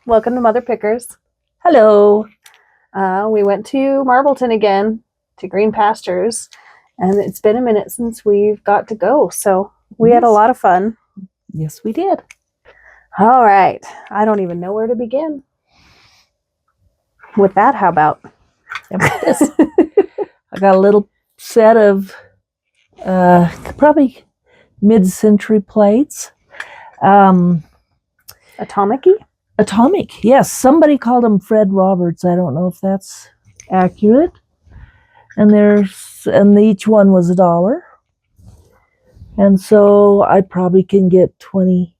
Welcome to Mother Pickers. Hello. We went to Marbleton again, to Green Pastures, and it's been a minute since we've got to go, so we had a lot of fun. Yes, we did. All right. I don't even know where to begin. With that, how about? I got a little set of probably mid-century plates. Atomic-y? Atomic, yes. Somebody called them Fred Roberts. I don't know if that's accurate. And each one was $1. And so I probably can get 20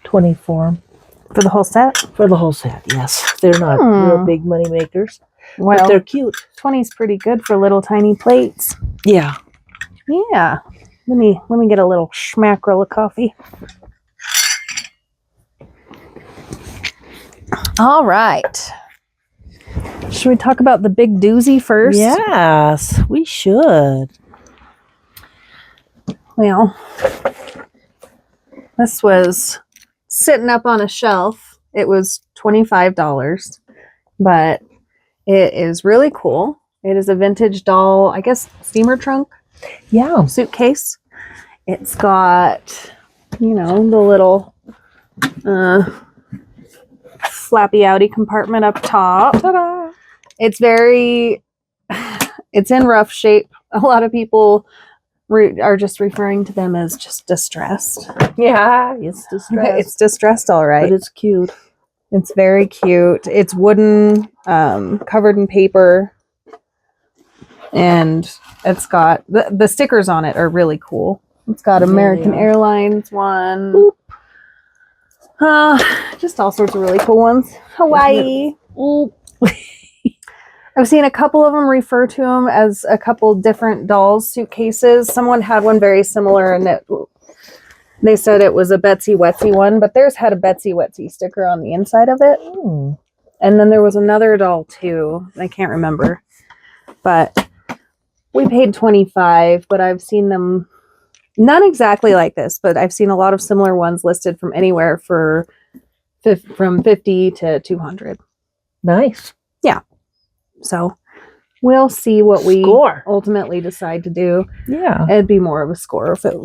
for them. For the whole set? For the whole set, yes. They're not real big money makers, well, but they're cute. 20 is pretty good for little tiny plates. Yeah. Yeah. Let me get a little schmackerel of coffee. All right. Should we talk about the big doozy first? Yes, we should. Well, this was sitting up on a shelf. It was $25, but it is really cool. It is a vintage doll, I guess, steamer trunk. Yeah. Suitcase. It's got, the little flappy outy compartment up top. Ta-da! It's in rough shape. A lot of people are just referring to them as just distressed. Yeah, it's distressed. It's distressed, all right. But it's cute. It's very cute. It's wooden, covered in paper. And it's got, the stickers on it are really cool. It's got American Airlines one. Boop. Just all sorts of really cool ones. Hawaii. I've seen a couple of them refer to them as a couple different dolls suitcases. Someone had one very similar, and they said it was a Betsy Wetsy one, but theirs had a Betsy Wetsy sticker on the inside of it. And then there was another doll too. I can't remember. But we paid $25, but I've seen them, not exactly like this, but I've seen a lot of similar ones listed from anywhere from $50 to $200. Nice. Yeah. So we'll see what we ultimately decide to do. Yeah. It'd be more of a score if it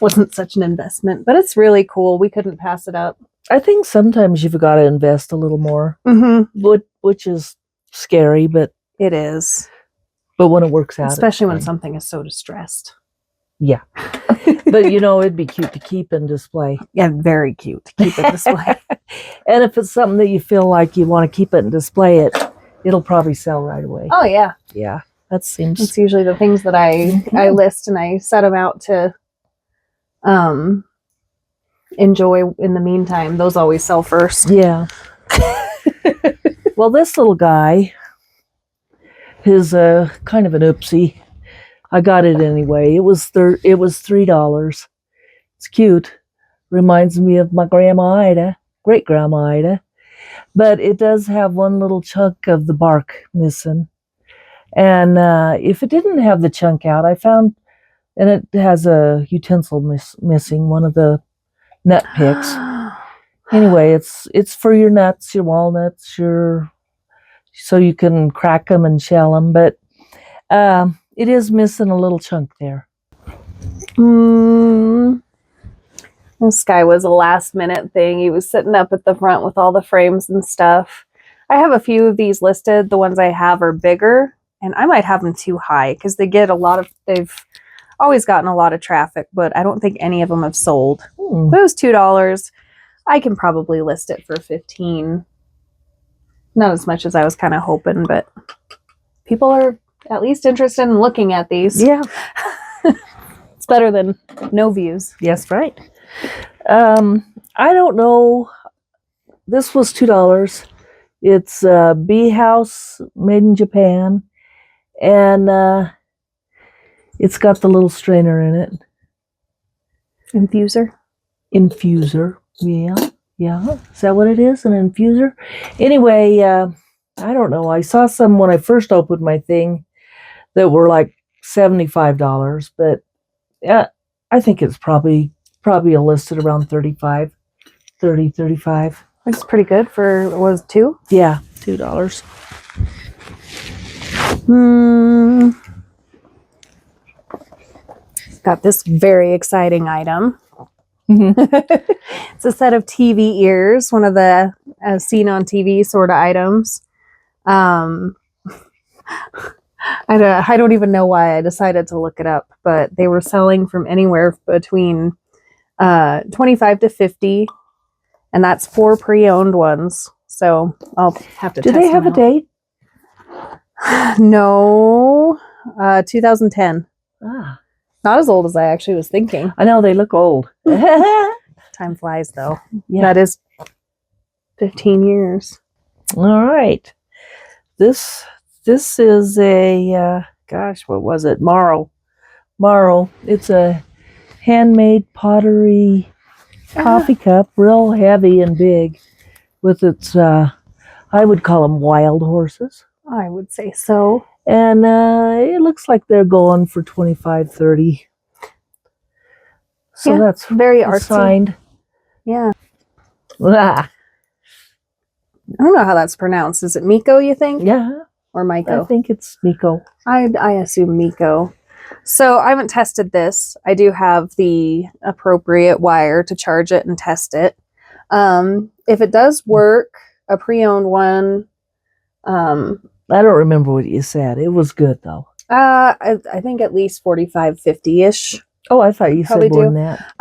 wasn't such an investment, but it's really cool. We couldn't pass it up. I think sometimes you've got to invest a little more, which is scary, but it is. But when it works out, especially when something is so distressed. Yeah. But it'd be cute to keep and display. Yeah, very cute to keep and display. And if it's something that you feel like you want to keep it and display it, it'll probably sell right away. Oh yeah. Yeah. That seems. It's usually the things that I list and I set them out to enjoy in the meantime. Those always sell first. Yeah. Well, this little guy is kind of an oopsie. I got it anyway. It was $3. It's cute. Reminds me of my grandma Ida, great grandma Ida. But it does have one little chunk of the bark missing. And if it didn't have the chunk out, I found, and it has a utensil missing, one of the nut picks. Anyway, it's for your nuts, your walnuts, so you can crack them and shell them. But it is missing a little chunk there. This guy was a last minute thing. He was sitting up at the front with all the frames and stuff. I have a few of these listed. The ones I have are bigger, and I might have them too high because they've always gotten a lot of traffic, but I don't think any of them have sold. But it was $2. I can probably list it for $15. Not as much as I was kind of hoping, but people are at least interested in looking at these. Yeah. It's better than no views. Yes, right. I don't know. This was $2. It's a bee house made in Japan, and it's got the little strainer in it. Infuser? Yeah. Is that what it is? An infuser? Anyway, I don't know. I saw some when I first opened my thing that were like $75, but I think it's probably listed around $35. Which is pretty good for, was $2? Yeah, $2. Got this very exciting item. Mm-hmm. It's a set of TV ears, one of the seen on TV sort of items. I don't even know why I decided to look it up, but they were selling from anywhere between 25 to 50, and that's 4 pre-owned ones. So I'll have to. Do test they have them a date? No, 2010. Ah, Not as old as I actually was thinking. I know they look old. Yeah. Time flies, though. That is 15 years. All right. This is a gosh, what was it? Marl. It's a handmade pottery coffee cup, real heavy and big, with its I would call them wild horses. I would say so. And it looks like they're going for $25-$30. So that's very artsy. signed. Yeah. Ah, I don't know how that's pronounced. Is it Miko, you think? yeah, Or Miko? I think it's Miko. I assume Miko. So I haven't tested this. I do have the appropriate wire to charge it and test it. If it does work, a pre-owned one. I don't remember what you said. It was good though. I think at least 45, 50-ish. Oh, I thought you Probably said more do. than that.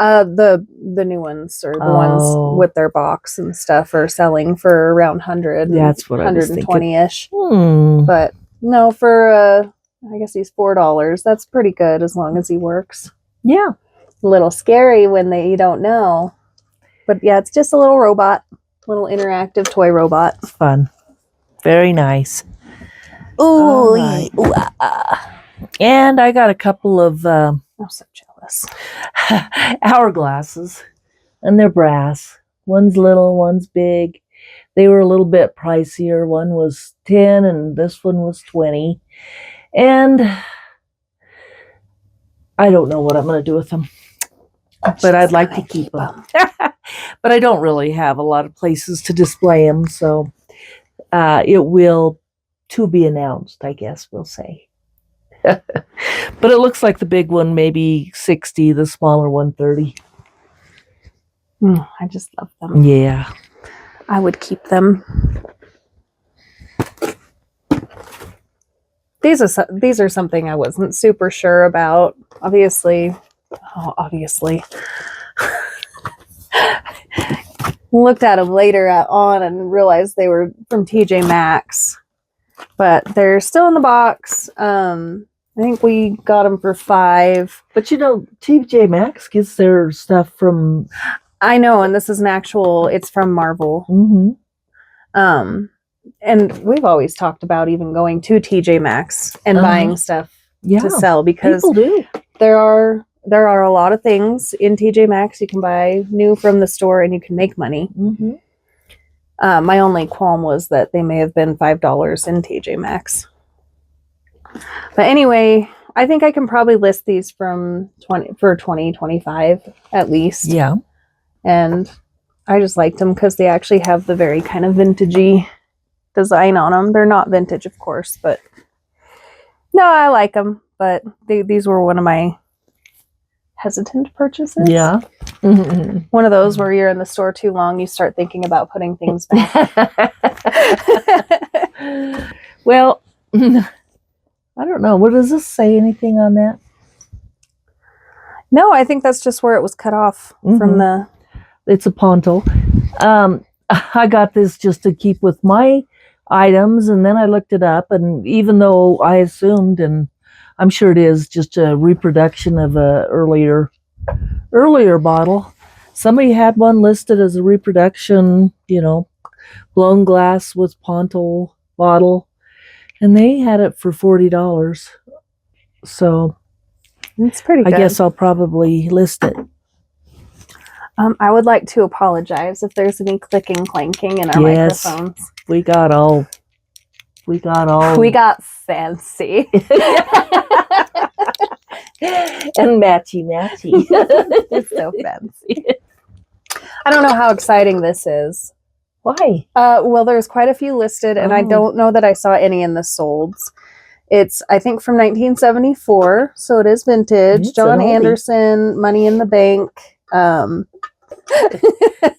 The new ones, or the ones with their box and stuff, are selling for around 100. That's what I was thinking. 120-ish. Hmm. But no, for I guess he's $4. That's pretty good as long as he works. Yeah. A little scary when you don't know. But yeah, it's just a little robot, little interactive toy robot. It's fun. Very nice. Ooh, Right. Ooh, and I got a couple of I'm so jealous. hourglasses, and they're brass. One's little, one's big. They were a little bit pricier. One was 10 and this one was 20. And I don't know what I'm going to do with them, but I'd like to keep them. But I don't really have a lot of places to display them, so it will to be announced, I guess we'll say. But it looks like the big one maybe 60, the smaller one 30. I just love them. Yeah. I would keep them. These are something I wasn't super sure about. Obviously. Looked at them later on and realized they were from TJ Maxx. But they're still in the box. I think we got them for $5. But you know, TJ Maxx gets their stuff from... I know, and this is it's from Marvel. Mm-hmm. And we've always talked about even going to TJ Maxx and buying stuff to sell, because people do. There are a lot of things in TJ Maxx you can buy new from the store and you can make money. Mm-hmm. My only qualm was that they may have been $5 in TJ Maxx. But anyway, I think I can probably list these for 20, 25 at least. Yeah. And I just liked them because they actually have the very kind of vintagey design on them. They're not vintage, of course, but no, I like them. But these were one of my hesitant purchases. Yeah. Mm-hmm. One of those where you're in the store too long, you start thinking about putting things back. Well, I don't know. What does this say? Anything on that? No, I think that's just where it was cut off from the... It's a ponto. I got this just to keep with my items, and then I looked it up, and even though I assumed, and I'm sure it is just a reproduction of a earlier bottle, somebody had one listed as a reproduction, blown glass with ponto bottle, and they had it for $40. So it's pretty good. I guess I'll probably list it. I would like to apologize if there's any clicking, clanking in our microphones. We got fancy. And matchy. It's so fancy. I don't know how exciting this is. Why? Well, there's quite a few listed, and I Oh. don't know that I saw any in the solds. It's, I think, from 1974, so it is vintage. It's John an oldie. Anderson, Money in the Bank.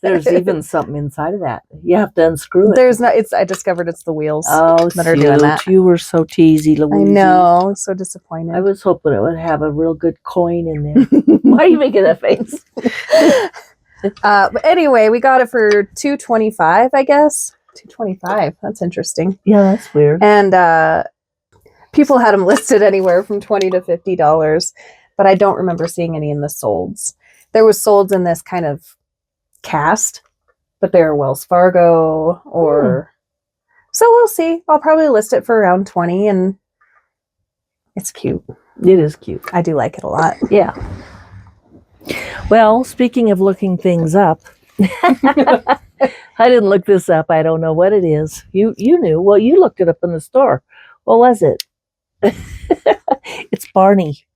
There's even something inside of that. You have to unscrew it. There's no. It's. I discovered it's the wheels. Oh, that are doing that. You were so teasy, Louise. I know. So disappointed. I was hoping it would have a real good coin in there. Why are you making that face? But anyway, we got it for $225, I guess. $225. That's interesting. Yeah, that's weird. And people had them listed anywhere from $20 to $50, but I don't remember seeing any in the solds. There was solds in this kind of cast, but they're Wells Fargo or so we'll see. I'll probably list it for around 20, and it's cute. It is cute. I do like it a lot. Yeah. Well, speaking of looking things up, I didn't look this up. I don't know what it is. You knew. Well, you looked it up in the store. What was it? It's Barney.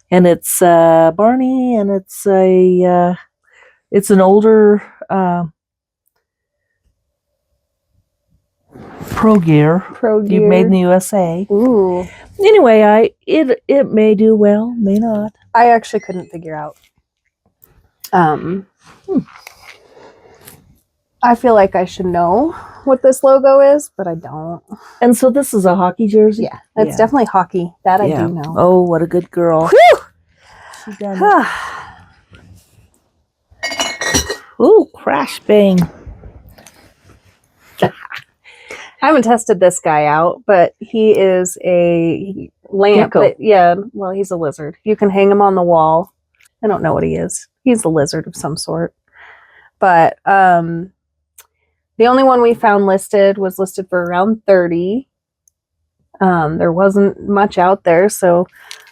And it's Barney, and it's it's an older Pro Gear. Made in the USA. Ooh. Anyway, it may do well, may not. I actually couldn't figure out. I feel like I should know what this logo is, but I don't. And so this is a hockey jersey? Yeah, it's definitely hockey. That I do know. Oh, what a good girl. Whew! She done it. Ooh, crash bang. I haven't tested this guy out, but he is a lamp. Gecko. Well, he's a lizard. You can hang him on the wall. I don't know what he is. He's a lizard of some sort. But the only one we found listed was listed for around 30. There wasn't much out there, so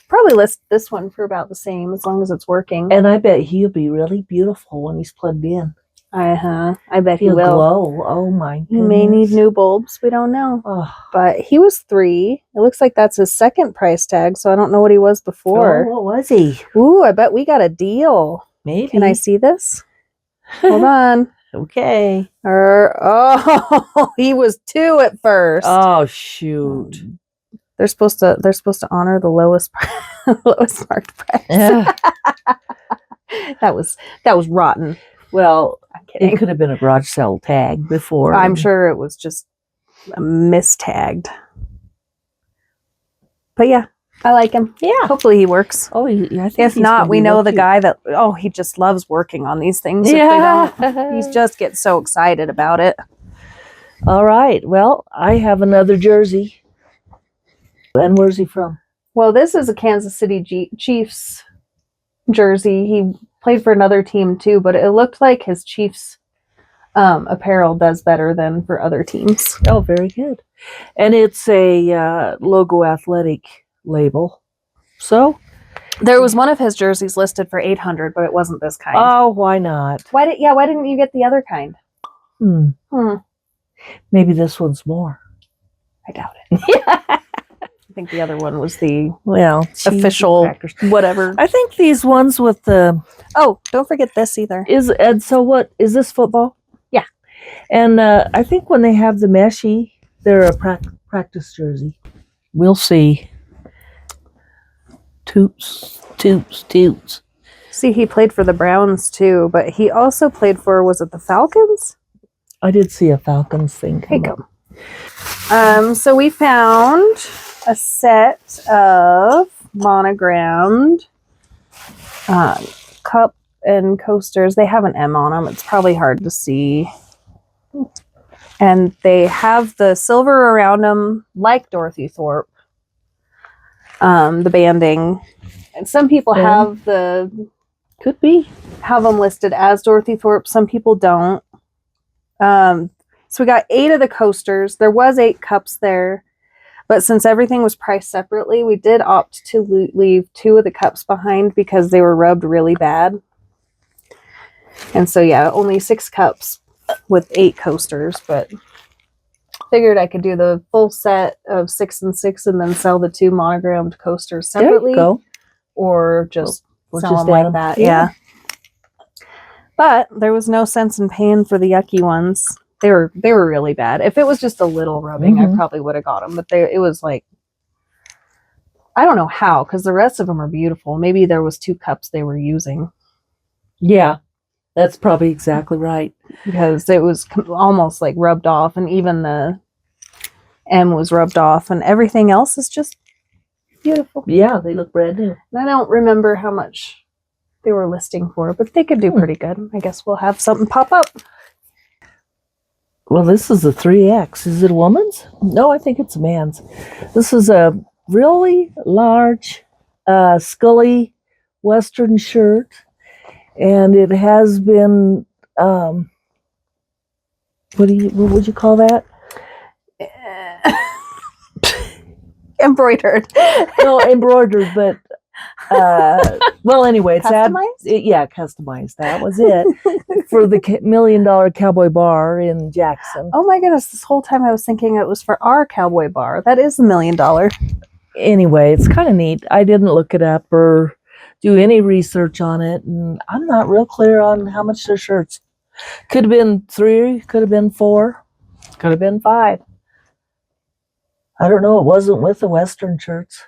probably list this one for about the same as long as it's working. And I bet he'll be really beautiful when he's plugged in. I bet he He'll will. glow. Oh my goodness. He may need new bulbs. We don't know. Oh. But he was 3. It looks like that's his second price tag, so I don't know what he was before. Oh, what was he? Ooh, I bet we got a deal. Maybe. Can I see this? Hold on. Okay. Oh, he was 2 at first. Oh shoot. They're supposed to honor the lowest lowest marked price. Yeah. That was rotten. Well, I'm kidding. it could have been a garage sale tag before. I'm sure it was just mistagged. But yeah, I like him. Yeah. Hopefully he works. Oh, I think If not, we know the guy that, he just loves working on these things. Yeah. If they don't, he just gets so excited about it. All right. Well, I have another jersey. And where's he from? Well, this is a Kansas City Chiefs jersey. He played for another team too, but it looked like his Chiefs apparel does better than for other teams. Oh, very good. And it's a Logo Athletic label. So there was one of his jerseys listed for $800, but it wasn't this kind. Oh, why not? Why didn't you get the other kind? Maybe this one's more. I doubt it. I think the other one was the official whatever. I think these ones with the don't forget this either. So what is this football? Yeah. And I think when they have the meshy, they're a practice jersey. We'll see. Toots. See, he played for the Browns too, but he also played for, was it the Falcons? I did see a Falcons thing. Hey, go. So we found a set of monogrammed cup and coasters. They have an M on them. It's probably hard to see. And they have the silver around them, like Dorothy Thorpe. The banding. And some people have them listed as Dorothy Thorpe. Some people don't. So we got 8 of the coasters. There was 8 cups there. But since everything was priced separately, we did opt to leave 2 of the cups behind because they were rubbed really bad. And so, yeah, only 6 cups with 8 coasters. But figured I could do the full set of 6 and 6 and then sell the 2 monogrammed coasters separately. There you go. Or just Or sell just them like add that. them. Yeah. But there was no sense in paying for the yucky ones. They were really bad. If it was just a little rubbing, I probably would have got them. But it was like, I don't know how, because the rest of them are beautiful. Maybe there was 2 cups they were using. Yeah, that's probably exactly right. Because it was almost like rubbed off, and even the M was rubbed off, and everything else is just beautiful. Yeah, they look brand new. And I don't remember how much they were listing for, but they could do pretty good. I guess we'll have something pop up. Well, this is a 3X. Is it a woman's? No, I think it's a man's. This is a really large Scully Western shirt, and it has been what would you call that? Embroidered. No, embroidered, but well, anyway, it's customized. Customized. That was it for the $1 million cowboy bar in Jackson. Oh my goodness! This whole time I was thinking it was for our cowboy bar. That is $1 million. Anyway, it's kind of neat. I didn't look it up or do any research on it, and I'm not real clear on how much their shirts. Could have been 3, could have been 4, could have been 5. I don't know. It wasn't with the Western shirts.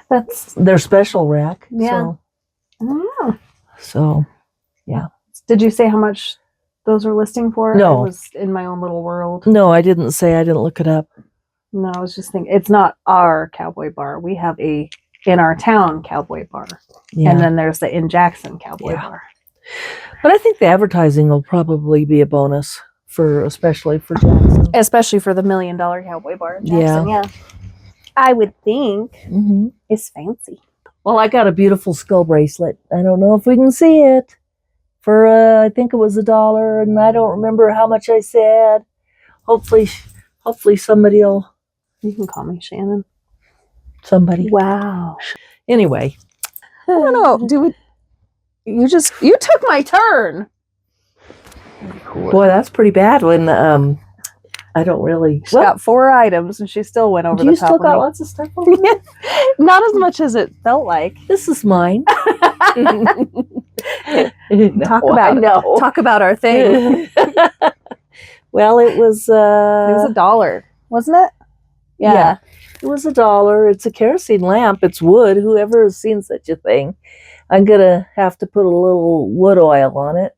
That's their special rack. Yeah. I don't know. So, yeah. Did you say how much those were listing for? No. I was in my own little world. No, I didn't say. I didn't look it up. No, I was just thinking, it's not our cowboy bar. We have a in our town cowboy bar. Yeah. And then there's the in Jackson cowboy bar. But I think the advertising will probably be a bonus especially for Jackson. Especially for the $1 million cowboy bar in Jackson. Yeah. I would think it's fancy. Well, I got a beautiful skull bracelet. I don't know if we can see it. For I think it was $1, and I don't remember how much I said. Hopefully somebody will. You can call me Shannon. Somebody. Wow. Anyway, I don't know. You took my turn. Boy, that's pretty bad. When I don't really. She got 4 items, and she still went over the top. You still got lots of stuff over there? Not as much as it felt like. This is mine. Talk about our thing. Well, it was $1, wasn't it? Yeah. It was $1. It's a kerosene lamp. It's wood. Whoever has seen such a thing. I'm gonna have to put a little wood oil on it.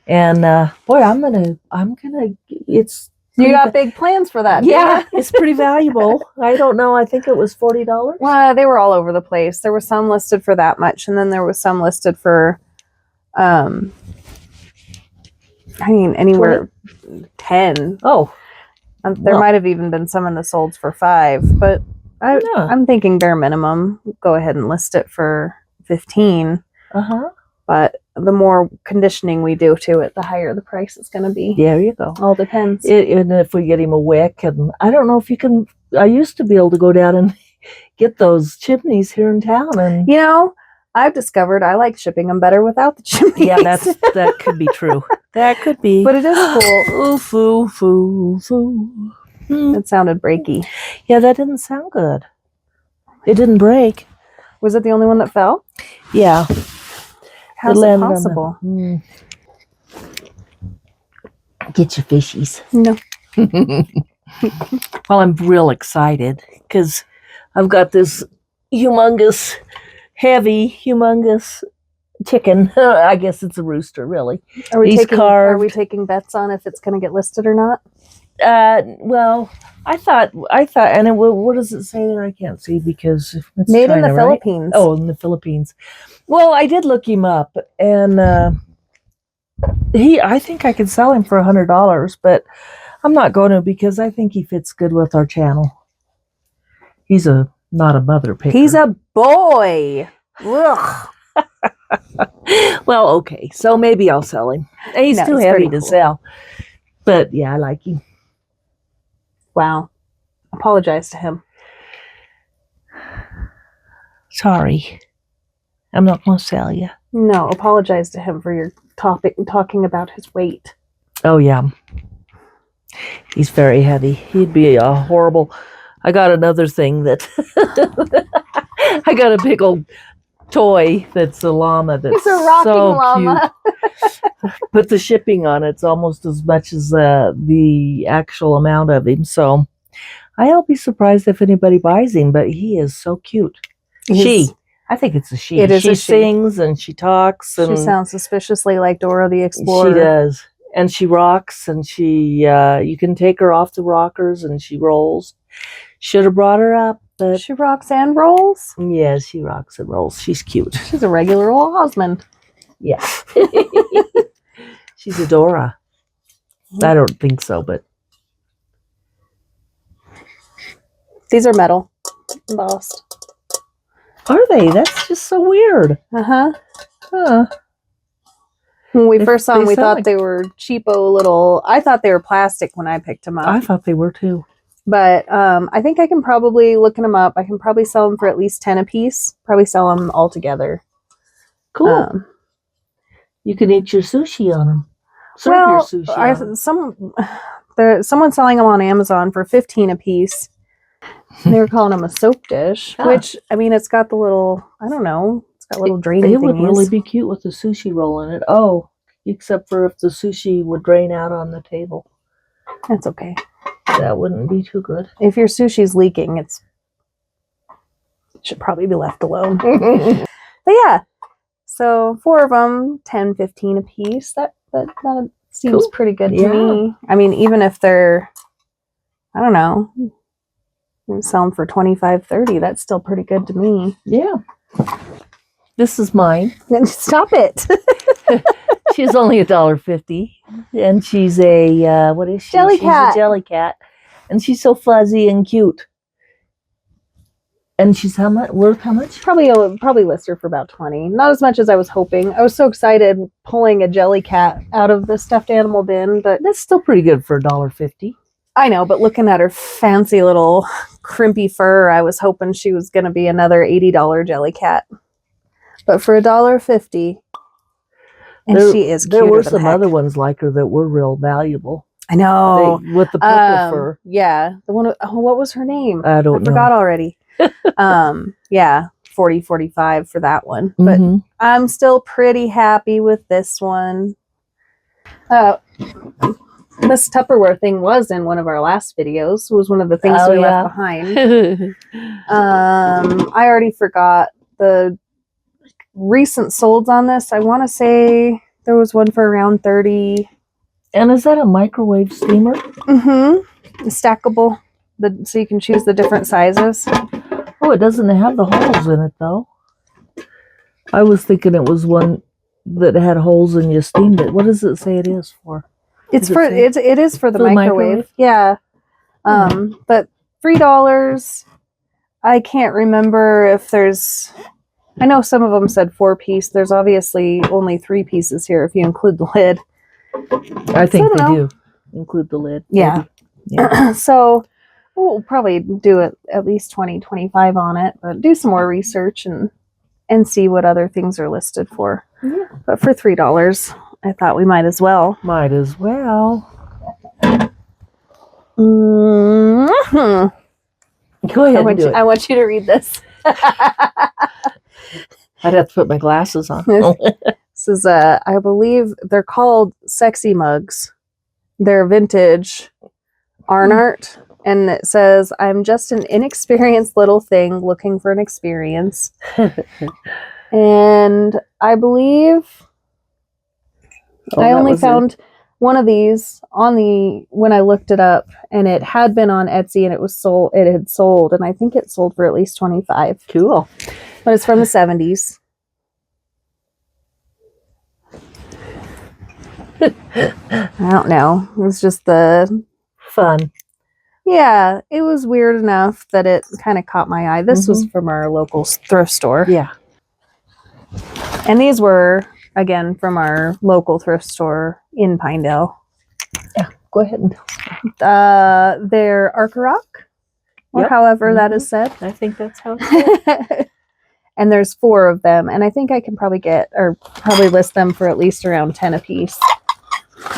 And boy, I'm gonna. You got big plans for that. Yeah, it's pretty valuable. I don't know. I think it was $40. Well, they were all over the place. There were some listed for that much, and then there was some listed for, anywhere 10. Oh, there might have even been some in the solds for 5, but I'm thinking bare minimum. Go ahead and list it for 15. But the more conditioning we do to it, the higher the price is going to be. There you go. All depends. And if we get him a wick, and I don't know if you can. I used to be able to go down and get those chimneys here in town, and I've discovered I like shipping them better without the chimneys. Yeah, that could be true. That could be. But it is cool. Ooh, foo, foo, foo. It sounded breaky. Yeah, that didn't sound good. It didn't break. Was it the only one that fell? Yeah. How's it possible? Get your fishies. No. Well, I'm real excited because I've got this humongous chicken. I guess it's a rooster, really. Are we taking bets on if it's going to get listed or not? Well, I thought, and what does it say there? I can't see because it's made China, in the right? Philippines. Oh, in the Philippines. Well, I did look him up, and I think I could sell him for $100, but I'm not going to because I think he fits good with our channel. He's not a mother picker. He's a boy. Ugh. Well, okay, so maybe I'll sell him. He's too heavy to sell, but yeah, I like him. Wow. Apologize to him. Sorry. I'm not going to sell you. No, apologize to him for your talking about his weight. Oh, yeah. He's very heavy. He'd be a horrible... I got another thing that... I got a big old toy that's a llama that's It's a rocking so llama. cute. But the shipping on it's almost as much as the actual amount of him. So I'll be surprised if anybody buys him, but he is so cute. I think it's a she. It is she a she. sings and she talks. And She sounds suspiciously like Dora the Explorer. She does. And she rocks, and you can take her off the rockers and she rolls. Should have brought her up, but She rocks and rolls. yeah, she rocks and rolls. She's cute. She's a regular old Osmond. Yeah. She's a Dora. I don't think so, but These are metal embossed. are they? That's just so weird. Uh-huh. Huh. When we first saw them, we sound thought like- they were cheapo little... I thought they were plastic when I picked them up. I thought they were too. But I think I can probably, looking them up, I can probably sell them for at least 10 a piece. Probably sell them all together. Cool. You can eat your sushi on them. Serve your sushi on 'em. Someone's selling them on Amazon for 15 a piece. They were calling them a soap dish, Huh. which, I mean, it's got the little, I don't know, it's got little draining It would thingies. really be cute with the sushi roll in it. Oh, except for if the sushi would drain out on the table. That's okay. That wouldn't be too good. If your sushi's leaking, it should probably be left alone. But yeah, so 4 of them, 10, 15 a piece. That seems Cool. pretty good to Yeah. me. I mean, even if they're, I don't know, you sell them for 25, 30, that's still pretty good to me. Yeah. This is mine. Then stop it. She's only $1.50, and she's a what is she? Jelly she's cat. a jelly cat, and she's so fuzzy and cute. And she's how much? Worth how much? Probably list her for about 20. Not as much as I was hoping. I was so excited pulling a jelly cat out of the stuffed animal bin, but That's still pretty good for $1.50. I know, but looking at her fancy little crimpy fur, I was hoping she was going to be another $80 jelly cat. But for $1.50, and she is cute. There were some other ones like her that were real valuable. I know. With the purple fur. Yeah, the one. What was her name? I don't know. forgot already. Yeah, 40, 45 for that one. But Mhm. I'm still pretty happy with this one. This Tupperware thing was in one of our last videos. It was one of the things Oh, we yeah. left behind. I already forgot the recent solds on this. I want to say there was one for around 30. And is that a microwave steamer? Mm-hmm. Stackable. So you can choose the different sizes. Oh, it doesn't have the holes in it though. I was thinking it was one that had holes and you steamed it. What does it say it is for? It's Does for it say? it is for the For the microwave. microwave? Yeah. But $3. I can't remember if there's, I know some of them said 4-piece. There's obviously only 3 pieces here if you include the lid. I think don't they know. do include the lid. Yeah. maybe. Yeah. So we'll probably do it at least 20, 25 on it, but do some more research and see what other things are listed for. Yeah. But for $3, I thought we might as well. Might as well. Mm-hmm. Go ahead and do it. I want you to read this. I'd have to put my glasses on. This is I believe they're called sexy mugs. They're vintage Arn art, and it says, "I'm just an inexperienced little thing looking for an experience." And I believe I only found one of these when I looked it up, and it had been on Etsy, and it had sold, and I think it sold for at least 25. Cool. But it's from the 70s. I don't know. It was just Fun. yeah, it was weird enough that it kind of caught my eye. This was from our local thrift store. Yeah. And these were, again, from our local thrift store in Pinedale. Yeah. Go ahead and tell us. They're Arkarock, or Yep. however that is said. I think that's how it's said. And there's 4 of them, and I think I can probably list them for at least around 10 a piece.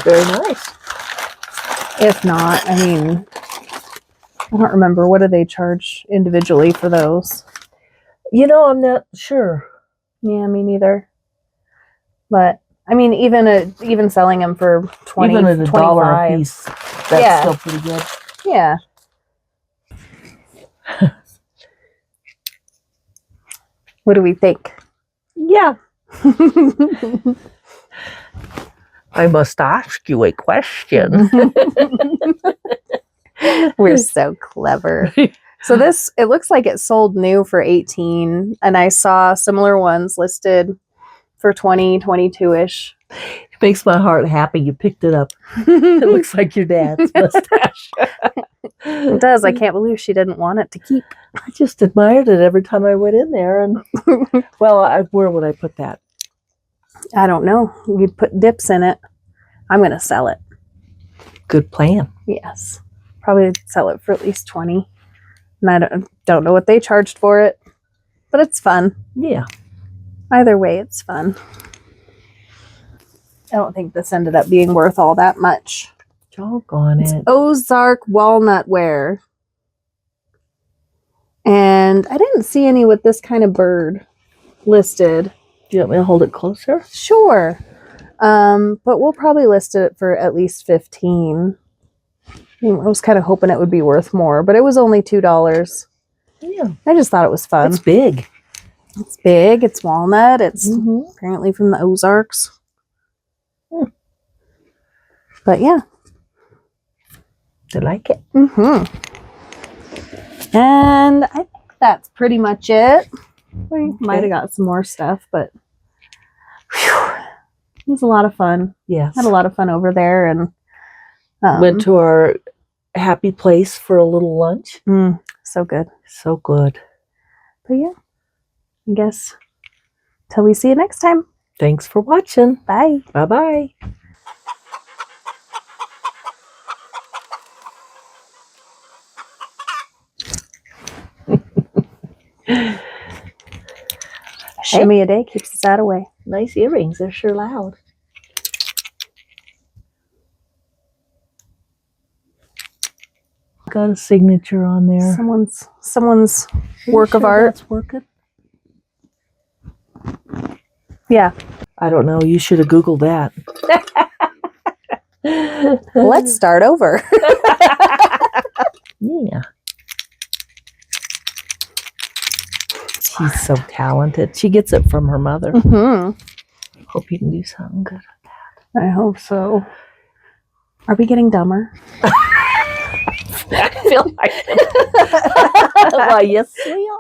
Very nice. If not, I mean, I don't remember. What do they charge individually for those? You know, I'm not sure. Yeah, me neither. But I mean, even selling them for 20, Even at $1 a 25. piece, that's Yeah. still pretty good. Yeah. What do we think? Yeah. I must ask you a question. We're so clever. So this, it looks like it sold new for 18, and I saw similar ones listed for 20, 22-ish. It makes my heart happy you picked it up. It looks like your dad's mustache. It does. I can't believe she didn't want it to keep. I just admired it every time I went in there. And well, where would I put that? I don't know. You'd put dips in it. I'm going to sell it. Good plan. Yes. Probably sell it for at least 20. And I don't know what they charged for it, but it's fun. Yeah. Either way, it's fun. I don't think this ended up being worth all that much. Doggone It's it. Ozark walnut ware. And I didn't see any with this kind of bird listed. Do you want me to hold it closer? Sure. But we'll probably list it for at least 15. I was kind of hoping it would be worth more, but it was only $2. Yeah. I just thought it was fun. It's big. It's big. It's walnut. It's Mm-hmm. apparently from the Ozarks. But yeah. I like it. Mm-hmm. And I think that's pretty much it. We might have got some more stuff, but whew, it was a lot of fun. Yes. Had a lot of fun over there, and Went to our happy place for a little lunch. So good. So good. But yeah, I guess till we see you next time. Thanks for watching. Bye. Bye-bye. Shimmy a day keeps us out of way. Nice earrings. They're sure loud. Got a signature on there. Someone's Are you work of sure art. that's working? Yeah. I don't know. You should have Googled that. Let's start over. Yeah. She's so talented. She gets it from her mother. Hope you can do something good. I hope so. Are we getting dumber? I feel like it. Well, yes, we are.